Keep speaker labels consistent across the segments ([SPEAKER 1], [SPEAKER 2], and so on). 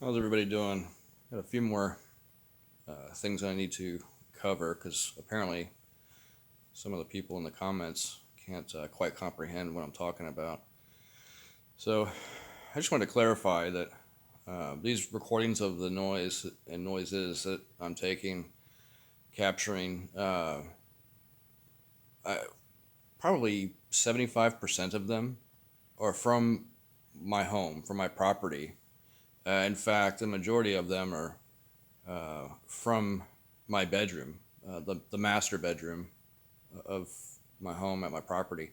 [SPEAKER 1] How's everybody doing? Got a few more things I need to cover because apparently some of the people in the comments can't quite comprehend what I'm talking about. So I just want to clarify that these recordings of the noise and noises that I'm taking, capturing, I, probably 75% of them are from my home, from my property. In fact, the majority of them are from my bedroom, the master bedroom of my home at my property.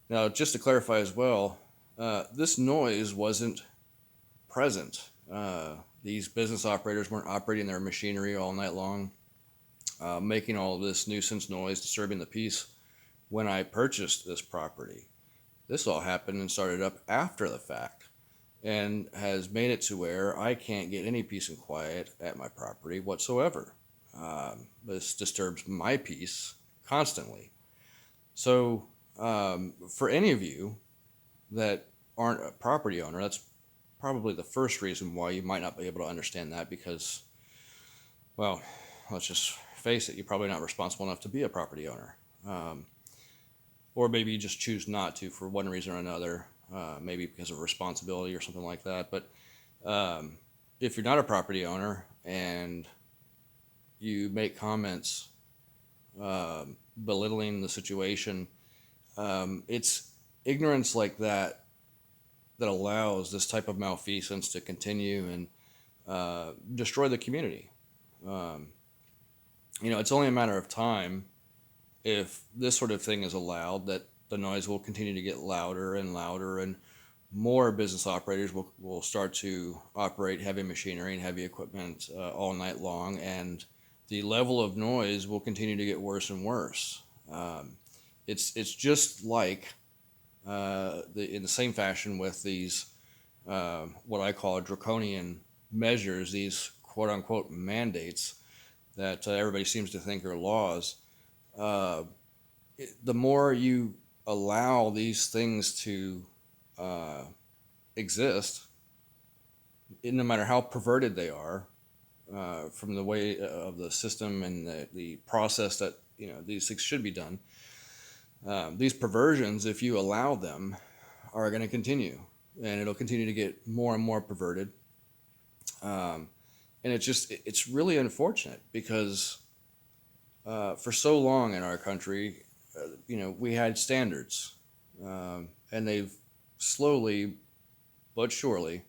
[SPEAKER 1] Now, just to clarify as well, this noise wasn't present. These business operators weren't operating their machinery all night long, making all of this nuisance noise, disturbing the peace when I purchased this property. This all happened and started up after the fact and has made it to where I can't get any peace and quiet at my property whatsoever. This disturbs my peace constantly. So, for any of you that aren't a property owner, that's probably the first reason why you might not be able to understand that because, well, let's just face it, you're probably not responsible enough to be a property owner. Um, or maybe you just choose not to for one reason or another, maybe because of responsibility or something like that. But if you're not a property owner and you make comments belittling the situation, it's ignorance like that that allows this type of malfeasance to continue and destroy the community. Um, it's only a matter of time if this sort of thing is allowed that the noise will continue to get louder and louder and more business operators will start to operate heavy machinery and heavy equipment all night long, and the level of noise will continue to get worse and worse. It's just like in the same fashion with these what I call draconian measures, these quote unquote mandates that everybody seems to think are laws. Uh, the more you allow these things to uh, exist, no matter how perverted they are, from the way of the system and the process that these things should be done. These perversions, if you allow them, are going to continue, and it'll continue to get more and more perverted. Um, and it's really unfortunate because for so long in our country, we had standards, and they've slowly but surely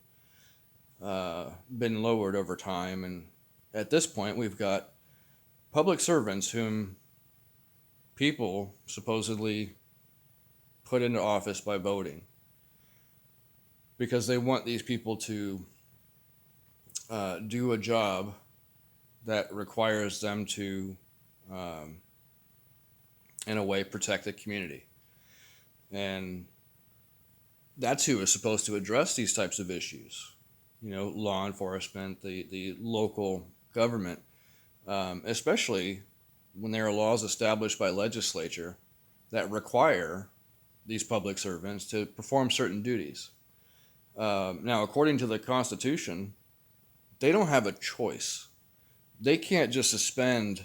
[SPEAKER 1] been lowered over time. And at this point, we've got public servants whom people supposedly put into office by voting because they want these people to do a job that requires them to, um, in a way, protect the community. And that's who is supposed to address these types of issues. Law enforcement, the local government, especially when there are laws established by legislature that require these public servants to perform certain duties. Now, according to the Constitution, they don't have a choice. They can't just suspend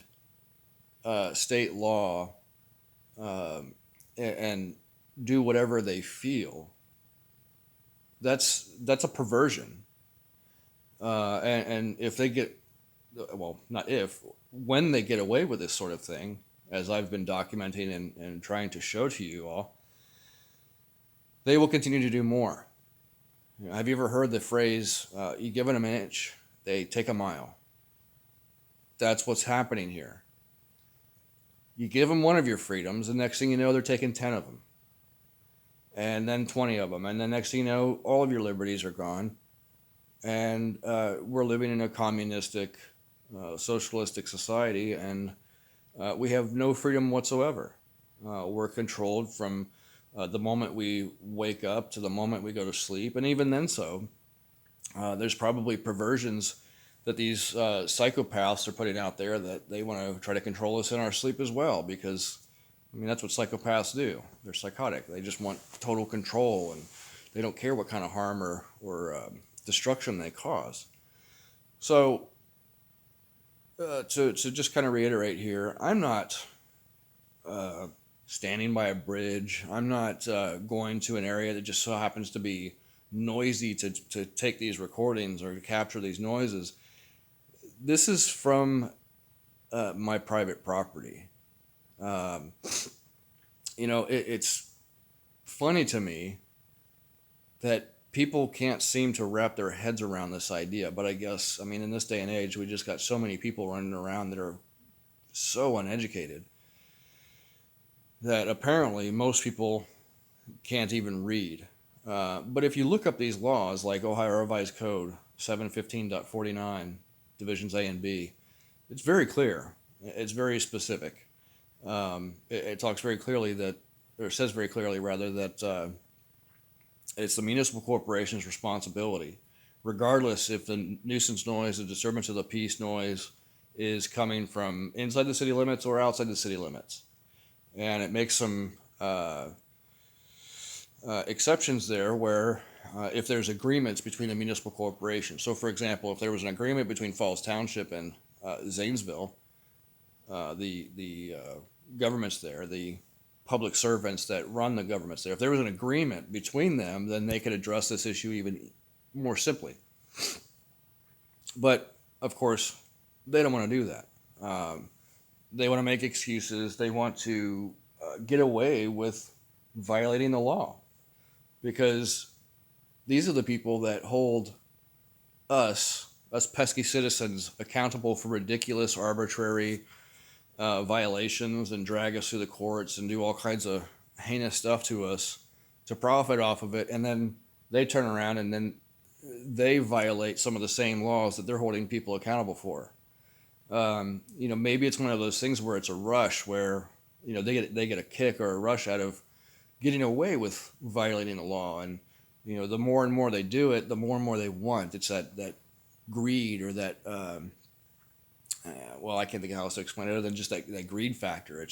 [SPEAKER 1] state law and do whatever they feel. That's a perversion. And if they get, well, not if, when they get away with this sort of thing, as I've been documenting and trying to show to you all, they will continue to do more. Have you ever heard the phrase, you give them an inch, they take a mile? That's what's happening here. You give them one of your freedoms, the next thing you know, they're taking 10 of them, and then 20 of them, and the next thing you know, all of your liberties are gone, and we're living in a communistic, socialistic society, and we have no freedom whatsoever. We're controlled from the moment we wake up to the moment we go to sleep, and even then, there's probably perversions that these psychopaths are putting out there that they want to try to control us in our sleep as well, because that's what psychopaths do. They're psychotic. They just want total control, and they don't care what kind of harm or destruction they cause. So, to just kind of reiterate here, I'm not uh, standing by a bridge. I'm not going to an area that just so happens to be noisy to take these recordings or to capture these noises. This is from my private property. Um, it's funny to me that people can't seem to wrap their heads around this idea. But I guess, I mean, in this day and age, we just got so many people running around that are so uneducated that apparently most people can't even read. But if you look up these laws, like Ohio Revised Code 715.49, Divisions A and B, it's very clear. It's very specific. It talks very clearly that, or says very clearly rather, that it's the municipal corporation's responsibility, regardless if the nuisance noise, the disturbance of the peace noise is coming from inside the city limits or outside the city limits. And it makes some exceptions there where if there's agreements between the municipal corporation. So, for example, if there was an agreement between Falls Township and Zanesville, the governments there, the public servants that run the governments there, if there was an agreement between them, then they could address this issue even more simply. But, of course, they don't want to do that. They want to make excuses. They want to get away with violating the law, because these are the people that hold us pesky citizens, accountable for ridiculous, arbitrary violations and drag us through the courts and do all kinds of heinous stuff to us to profit off of it. And then they turn around and then they violate some of the same laws that they're holding people accountable for. Maybe it's one of those things where it's a rush where, they get a kick or a rush out of getting away with violating the law. And, the more and more they do it, the more and more they want. It's that greed or that, I can't think of how else to explain it other than just that greed factor.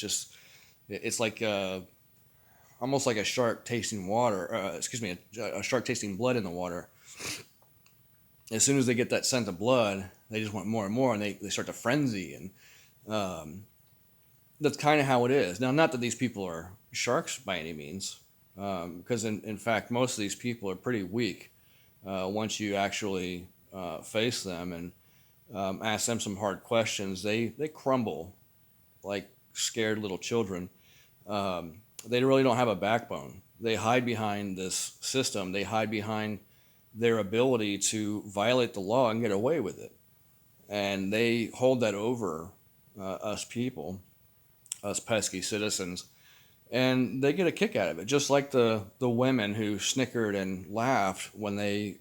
[SPEAKER 1] It's like almost like a shark tasting water, a shark tasting blood in the water. As soon as they get that scent of blood, they just want more and more, and they start to frenzy. And that's kind of how it is. Now, not that these people are sharks by any means, because in fact, most of these people are pretty weak once you actually face them and ask them some hard questions. They crumble like scared little children. They really don't have a backbone. They hide behind this system. They hide behind their ability to violate the law and get away with it. And they hold that over us people, us pesky citizens, and they get a kick out of it. Just like the women who snickered and laughed when they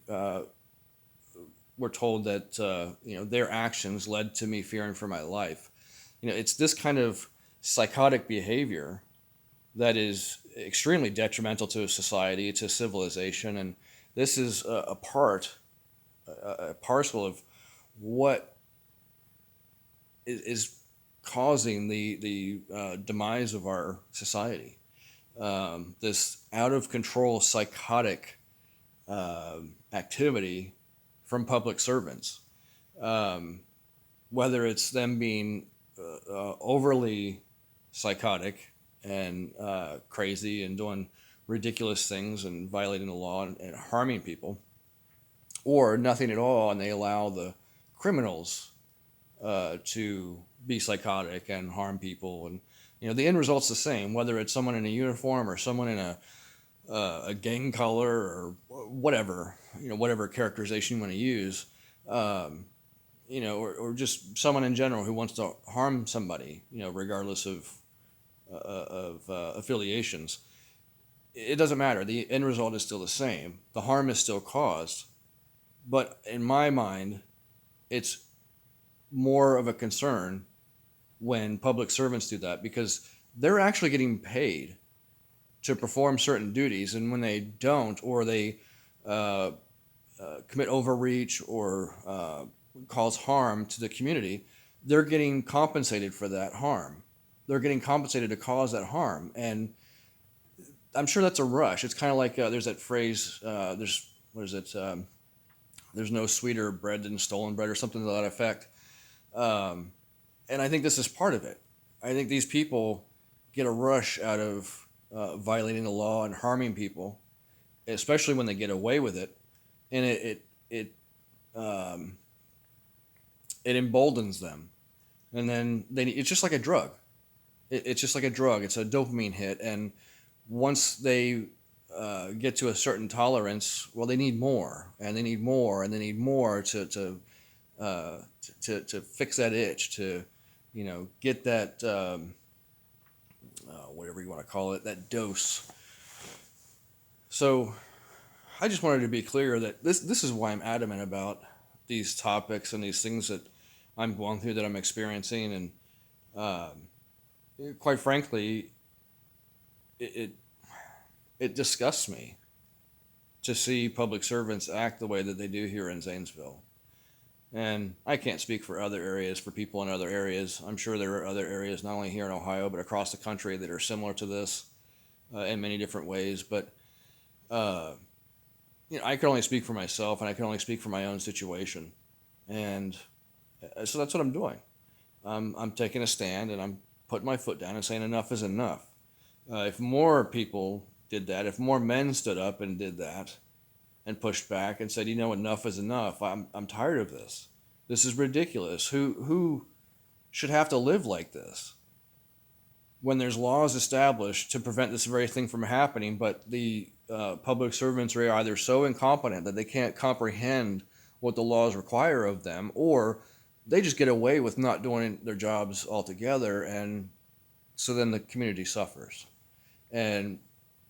[SPEAKER 1] were told that their actions led to me fearing for my life. It's this kind of psychotic behavior that is extremely detrimental to society, to civilization, and this is a parcel of what is causing the demise of our society. This out of control psychotic activity from public servants, whether it's them being overly psychotic and crazy and doing ridiculous things and violating the law and harming people, or nothing at all, and they allow the criminals to be psychotic and harm people. And the end result's the same, whether it's someone in a uniform or someone in a gang color or whatever, whatever characterization you want to use, or just someone in general who wants to harm somebody, regardless of affiliations. It doesn't matter. The end result is still the same. The harm is still caused. But in my mind, it's more of a concern when public servants do that, because they're actually getting paid to perform certain duties. And when they don't, or they commit overreach or cause harm to the community, they're getting compensated for that harm. They're getting compensated to cause that harm. And I'm sure that's a rush. It's kind of like there's that phrase, what is it? There's no sweeter bread than stolen bread or something to that effect. Um, and I think this is part of it. I think these people get a rush out of violating the law and harming people, especially when they get away with it, and um, it emboldens them. And then it's just like a drug. It's just like a drug. It's a dopamine hit, and once they get to a certain tolerance, well, they need more, and they need more, and they need more uh, to fix that itch, to get that whatever you want to call it, that dose. So I just wanted to be clear that this is why I'm adamant about these topics and these things that I'm going through, that I'm experiencing, and quite frankly, it, it it disgusts me to see public servants act the way that they do here in Zanesville. And I can't speak for other areas, for people in other areas. I'm sure there are other areas, not only here in Ohio, but across the country, that are similar to this in many different ways. But uh, I can only speak for myself, and I can only speak for my own situation. And so that's what I'm doing. I'm taking a stand, and I'm putting my foot down and saying enough is enough. If more people did that, if more men stood up and did that, and pushed back and said, enough is enough. I'm tired of this. This is ridiculous. Who should have to live like this when there's laws established to prevent this very thing from happening? But the public servants are either so incompetent that they can't comprehend what the laws require of them, or they just get away with not doing their jobs altogether, and so then the community suffers. And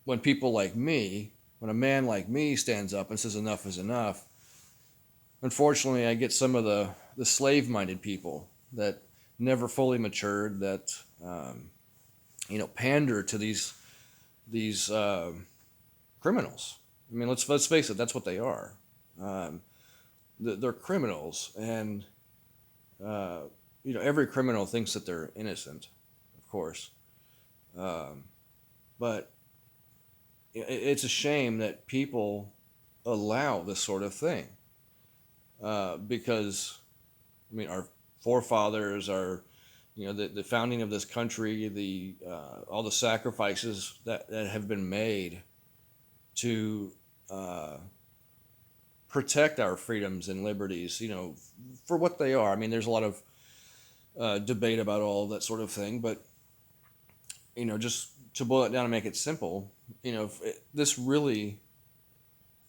[SPEAKER 1] when people like me, when a man like me stands up and says enough is enough, unfortunately, I get some of the slave minded people that never fully matured, that pander to these criminals. I mean, let's face it, that's what they are. Um, they're criminals, and uh, every criminal thinks that they're innocent, of course. Um, but it's a shame that people allow this sort of thing, because I mean, our forefathers, our the founding of this country, the all the sacrifices that have been made to protect our freedoms and liberties, for what they are. I mean, there's a lot of debate about all that sort of thing, but just to boil it down and make it simple, this really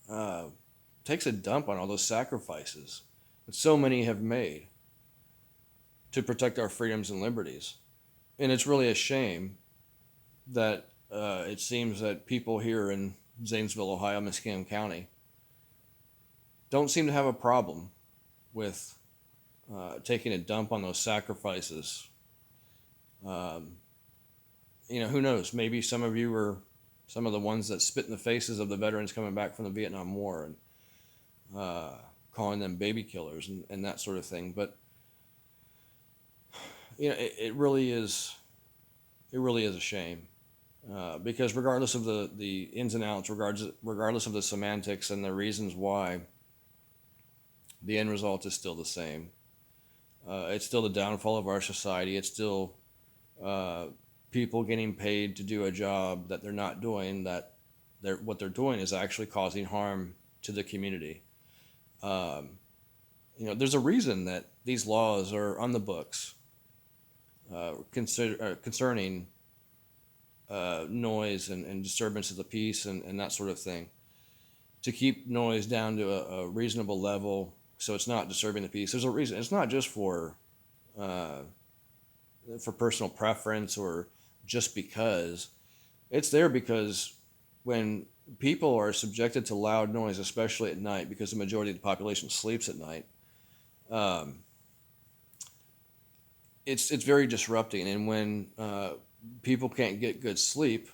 [SPEAKER 1] uh, takes a dump on all those sacrifices that so many have made to protect our freedoms and liberties. And it's really a shame that it seems that people here in Zanesville, Ohio, Muskingum County, don't seem to have a problem with taking a dump on those sacrifices. Um, who knows? Maybe some of you were some of the ones that spit in the faces of the veterans coming back from the Vietnam War, and calling them baby killers, and that sort of thing. But it really is, a shame, because regardless of the ins and outs, regardless of the semantics and the reasons why, the end result is still the same. It's still the downfall of our society. It's still uh, people getting paid to do a job that they're not doing, that what they're doing is actually causing harm to the community. Um, there's a reason that these laws are on the books, concerning noise and disturbance of the peace, and that sort of thing, to keep noise down to a reasonable level, so it's not disturbing the peace. There's a reason. It's not just uh, for personal preference or just because. It's there because when people are subjected to loud noise, especially at night, because the majority of the population sleeps at night, um, it's very disrupting. And when people can't get good sleep,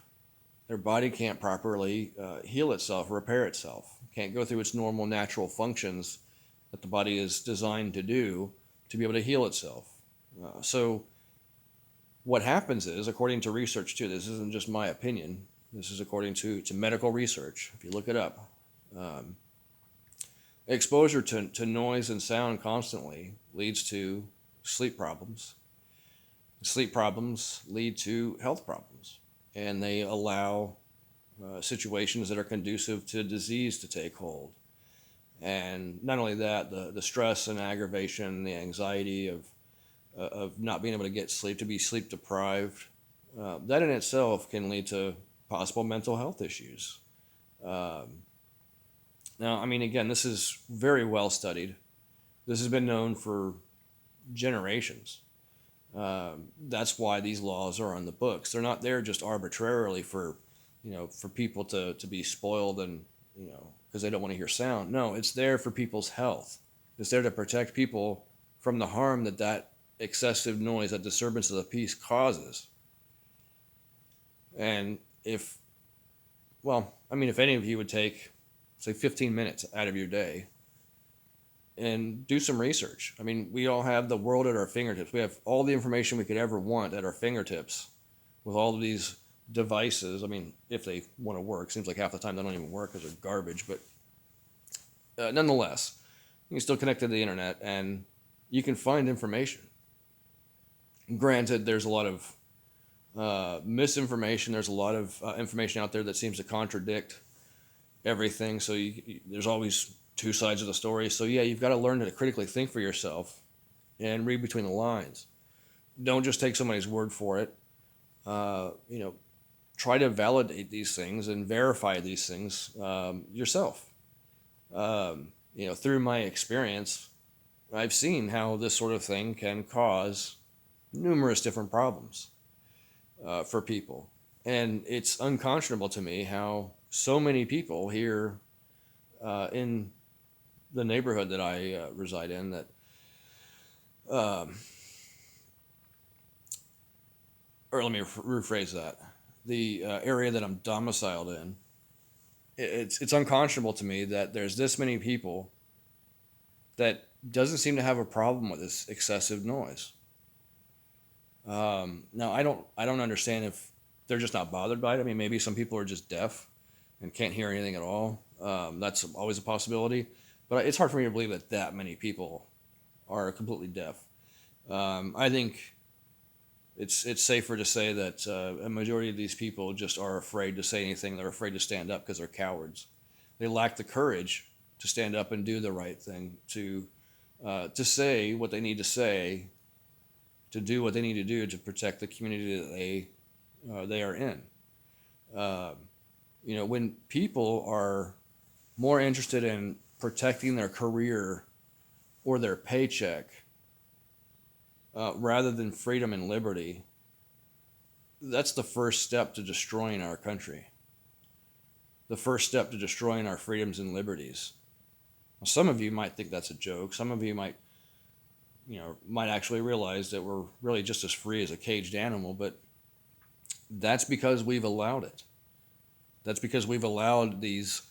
[SPEAKER 1] their body can't properly heal itself, repair itself, can't go through its normal natural functions that the body is designed to do to be able to heal itself. So what happens is, according to research too, this isn't just my opinion, this is according to medical research, if you look it up, um, Exposure to noise and sound constantly leads to sleep problems. Sleep problems lead to health problems, and they allow situations that are conducive to disease to take hold. And not only that, the stress and aggravation, the anxiety of not being able to get sleep, to be sleep deprived, that in itself can lead to possible mental health issues. Um, Now, I mean, again, this is very well studied. This has been known for generations. That's why these laws are on the books. They're not there just arbitrarily for, for people to be spoiled and, because they don't want to hear sound. No, it's there for people's health. It's there to protect people from the harm that excessive noise, that disturbance of the peace causes. And if, well, I mean, if any of you would take, say, 15 minutes out of your day and do some research. I mean, we all have the world at our fingertips. We have all the information we could ever want at our fingertips with all of these devices. I mean, if they want to work, seems like half the time they don't even work because they're garbage. But nonetheless, you can still connect to the internet and you can find information. Granted, there's a lot of misinformation. There's a lot of information out there that seems to contradict everything. So there's always two sides of the story. So yeah, you've got to learn to critically think for yourself and read between the lines. Don't just take somebody's word for it. You know, try to validate these things and verify these things yourself. Through my experience, I've seen how this sort of thing can cause numerous different problems for people. And it's unconscionable to me how so many people here in the neighborhood that I reside in that, um, or let me rephrase that, the area that I'm domiciled in, it's unconscionable to me that there's this many people that doesn't seem to have a problem with this excessive noise. Now I don't understand if they're just not bothered by it. I mean, maybe some people are just deaf and can't hear anything at all. That's always a possibility, but it's hard for me to believe that that many people are completely deaf. I think it's safer to say that a majority of these people just are afraid to say anything. They're afraid to stand up because they're cowards. They lack the courage to stand up and do the right thing, to say what they need to say, to do what they need to do to protect the community that they are in. Uh, when people are more interested in protecting their career or their paycheck rather than freedom and liberty, that's the first step to destroying our country. The first step to destroying our freedoms and liberties. Now, some of you might think that's a joke. Some of you might actually realize that we're really just as free as a caged animal, but that's because we've allowed it. That's because we've allowed these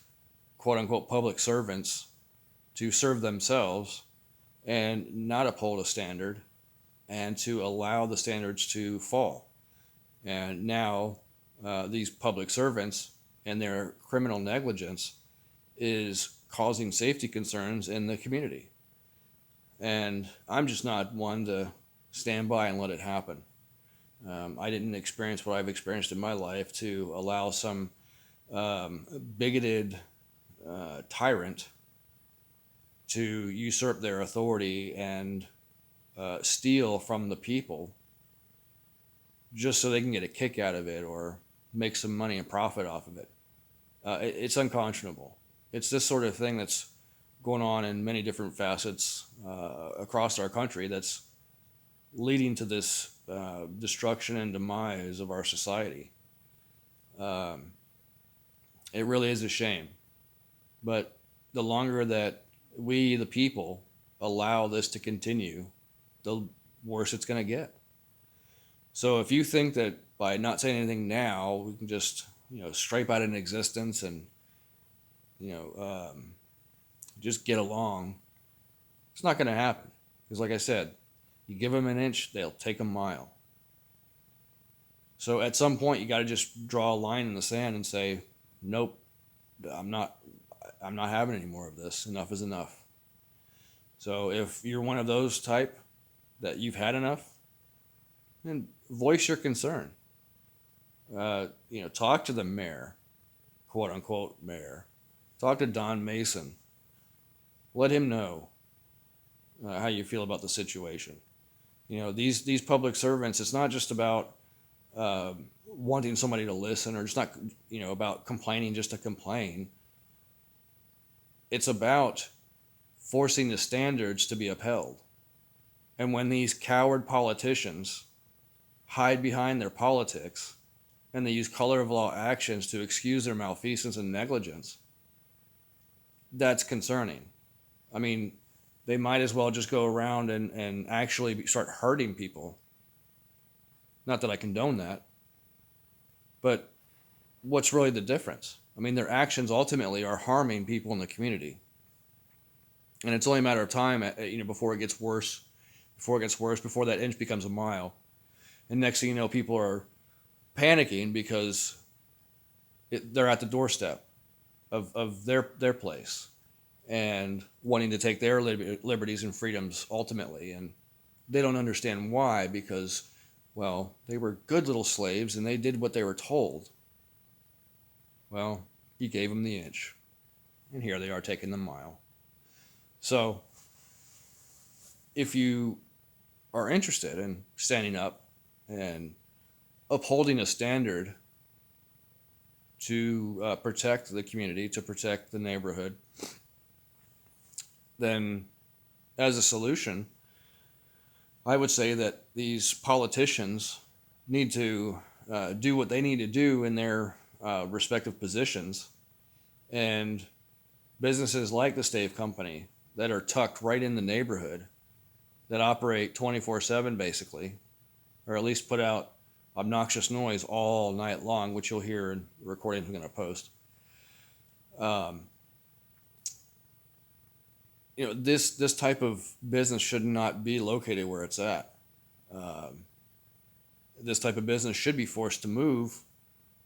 [SPEAKER 1] quote unquote public servants to serve themselves and not uphold a standard and to allow the standards to fall. And now these public servants and their criminal negligence is causing safety concerns in the community. And I'm just not one to stand by and let it happen. I didn't experience what I've experienced in my life to allow some bigoted tyrant to usurp their authority and steal from the people just so they can get a kick out of it or make some money and profit off of it. It's unconscionable. It's this sort of thing that's going on in many different facets across our country that's leading to this destruction and demise of our society. It really is a shame. But the longer that we, the people, allow this to continue, the worse it's going to get. So if you think that by not saying anything now, we can just, scrape out an existence and, just get along, it's not going to happen. Because like I said, you give them an inch, they'll take a mile. So at some point, you got to just draw a line in the sand and say, nope, I'm not having any more of this. Enough is enough. So if you're one of those type that you've had enough, then voice your concern. Talk to the mayor, quote unquote mayor. Talk to Don Mason. Let him know how you feel about the situation. These public servants. It's not just about wanting somebody to listen, or just not about complaining just to complain. It's about forcing the standards to be upheld. And when these coward politicians hide behind their politics and they use color of law actions to excuse their malfeasance and negligence, that's concerning. I mean, they might as well just go around and actually start hurting people. Not that I condone that, but what's really the difference? I mean, their actions ultimately are harming people in the community. And it's only a matter of time, before it gets worse, before that inch becomes a mile. And next thing you know, people are panicking because they're at the doorstep of their place and wanting to take their liberties and freedoms ultimately. And they don't understand why, because, well, they were good little slaves and they did what they were told. Well, he gave them the inch. And here they are taking the mile. So if you are interested in standing up and upholding a standard to protect the community, to protect the neighborhood, then as a solution, I would say that these politicians need to do what they need to do in their respective positions, and businesses like the Stave Company that are tucked right in the neighborhood, that operate 24/7 basically, or at least put out obnoxious noise all night long, which you'll hear in the recording I'm going to post. This type of business should not be located where it's at. This type of business should be forced to move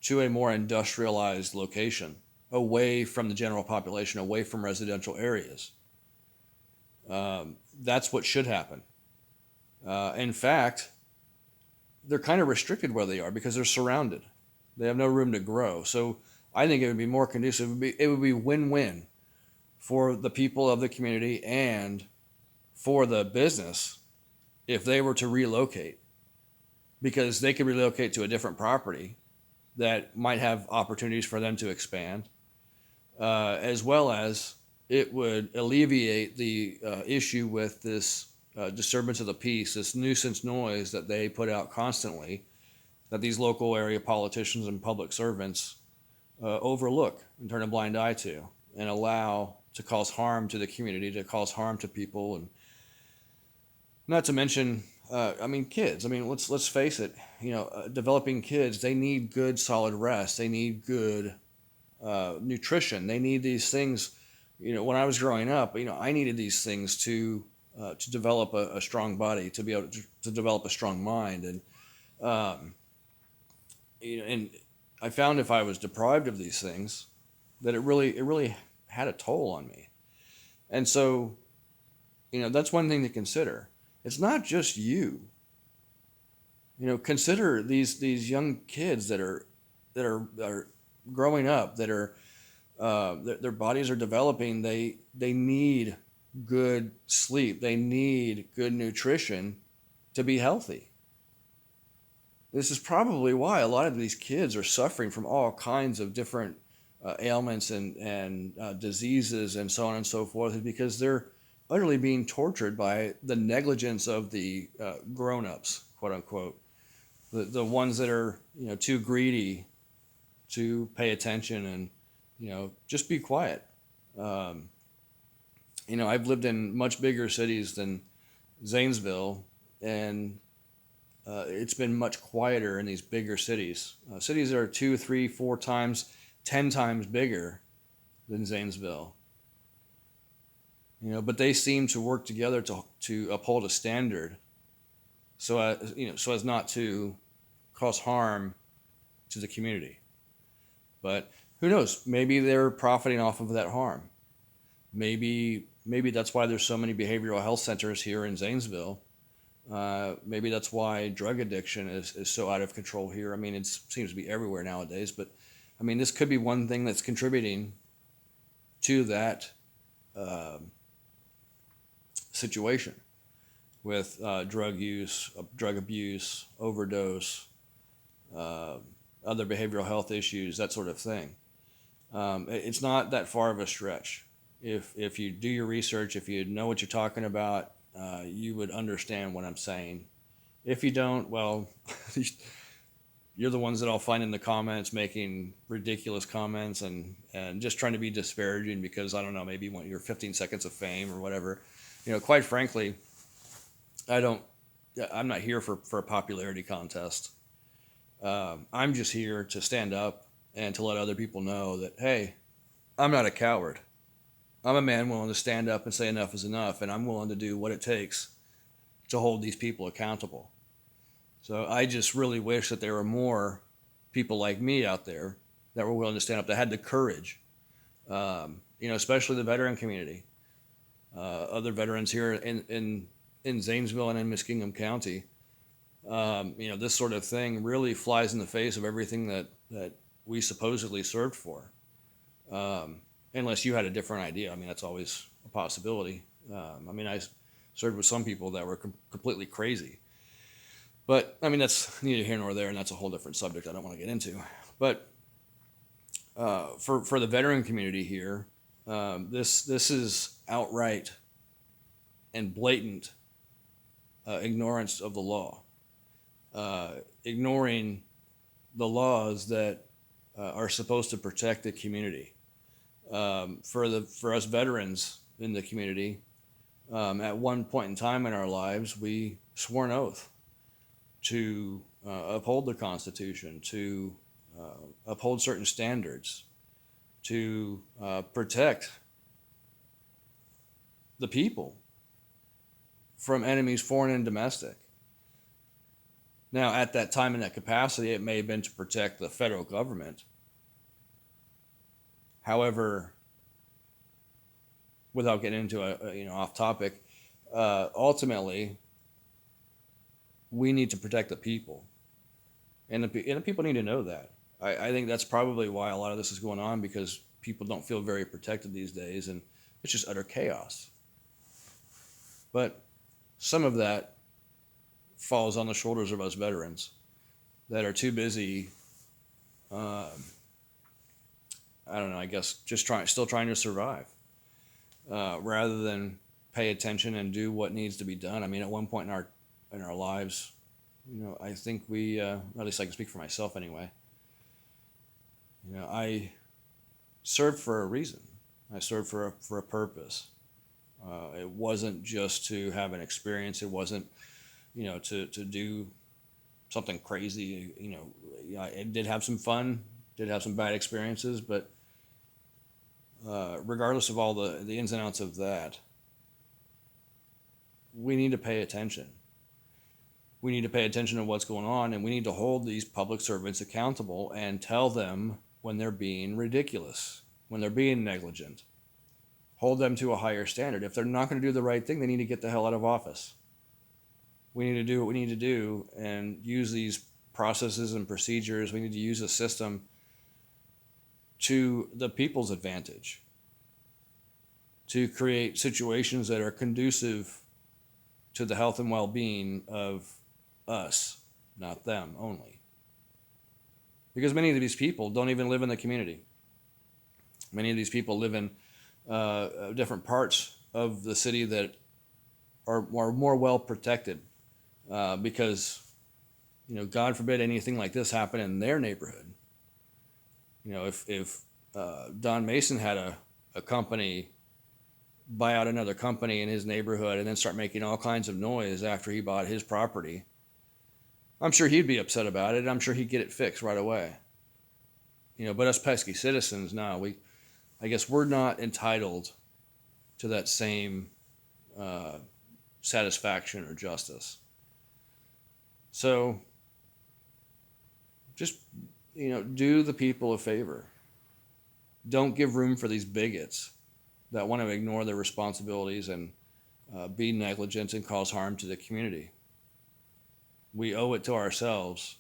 [SPEAKER 1] to a more industrialized location, away from the general population, away from residential areas. That's what should happen. In fact, they're kind of restricted where they are because they're surrounded. They have no room to grow. So I think it would be more conducive. It would be win-win for the people of the community and for the business if they were to relocate, because they could relocate to a different property that might have opportunities for them to expand, as well as it would alleviate the issue with this disturbance of the peace, this nuisance noise that they put out constantly, that these local area politicians and public servants overlook and turn a blind eye to, and allow to cause harm to the community, to cause harm to people. And not to mention, kids. Let's face it. Developing kids, they need good, solid rest. They need good nutrition. They need these things. When I was growing up, I needed these things to develop a strong body, to be able to develop a strong mind, and and I found if I was deprived of these things, that it really had a toll on me. And so, that's one thing to consider. It's not just you. Consider these young kids that are growing up, that are their bodies are developing. They need good sleep. They need good nutrition to be healthy. This is probably why a lot of these kids are suffering from all kinds of different ailments and diseases and so on and so forth, is because they're utterly being tortured by the negligence of the grown-ups, quote unquote, the ones that are too greedy to pay attention and just be quiet. I've lived in much bigger cities than Zanesville, and it's been much quieter in these bigger cities. Cities that are 2, 3, 4 times, 10 times bigger than Zanesville. But they seem to work together to uphold a standard, so as not to cause harm to the community. But Who knows? Maybe they're profiting off of that harm. Maybe that's why there's so many behavioral health centers here in Zanesville. Maybe that's why drug addiction is so out of control here. I mean, it seems to be everywhere nowadays, but I mean, this could be one thing that's contributing to that situation with drug use, drug abuse, overdose, uh, other behavioral health issues, that sort of thing. It's not that far of a stretch. If you do your research, if you know what you're talking about, you would understand what I'm saying. If you don't, well, you're the ones that I'll find in the comments making ridiculous comments and just trying to be disparaging because I don't know, maybe you want your 15 seconds of fame or whatever. Quite frankly, I don't. I'm not here for a popularity contest. I'm just here to stand up and to let other people know that hey, I'm not a coward. I'm a man willing to stand up and say enough is enough, and I'm willing to do what it takes to hold these people accountable. So I just really wish that there were more people like me out there that were willing to stand up, that had the courage, especially the veteran community, other veterans here in Zanesville and in Muskingum County. This sort of thing really flies in the face of everything that we supposedly served for. Unless you had a different idea. I mean, that's always a possibility. I served with some people that were completely crazy. But, I mean, that's neither here nor there, and that's a whole different subject I don't want to get into. But for the veteran community here, this is outright and blatant ignorance of the law, ignoring the laws that are supposed to protect the community. For us veterans in the community, at one point in time in our lives, we swore an oath to uphold the Constitution, to uphold certain standards, to protect the people from enemies, foreign and domestic. Now, at that time in that capacity, it may have been to protect the federal government. However, without getting into a off topic, ultimately, we need to protect the people, and the people need to know that. I think that's probably why a lot of this is going on, because people don't feel very protected these days, and it's just utter chaos. But some of that falls on the shoulders of us veterans that are too busy. I don't know. I guess just still trying to survive, rather than pay attention and do what needs to be done. I mean, at one point in our lives, I think we, at least I can speak for myself anyway. I served for a reason. I served for a purpose. It wasn't just to have an experience. It wasn't, to do something crazy. It did have some fun, did have some bad experiences, but regardless of all the ins and outs of that, we need to pay attention. We need to pay attention to what's going on, and we need to hold these public servants accountable and tell them when they're being ridiculous, when they're being negligent. Hold them to a higher standard. If they're not going to do the right thing, they need to get the hell out of office. We need to do what we need to do and use these processes and procedures. We need to use a system to the people's advantage, to create situations that are conducive to the health and well-being of us, not them only. Because many of these people don't even live in the community. Many of these people live in different parts of the city that are more well protected, because, God forbid anything like this happen in their neighborhood. If Don Mason had a company buy out another company in his neighborhood and then start making all kinds of noise after he bought his property, I'm sure he'd be upset about it. I'm sure he'd get it fixed right away. But us pesky citizens, no, I guess we're not entitled to that same satisfaction or justice. So just, do the people a favor. don't give room for these bigots that want to ignore their responsibilities and be negligent and cause harm to the community. We owe it to ourselves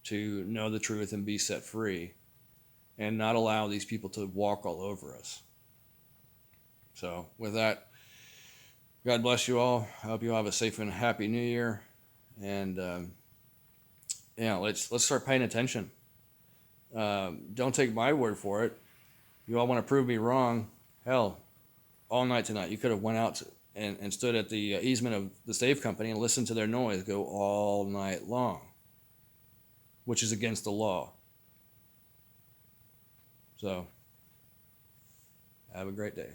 [SPEAKER 1] to know the truth and be set free and not allow these people to walk all over us. So, with that, God bless you all. I hope you all have a safe and happy New Year. And yeah, let's start paying attention. Don't take my word for it. You all want to prove me wrong? Hell, all night tonight you could have went out and stood at the easement of the stave company and listened to their noise go all night long, which is against the law. So, have a great day.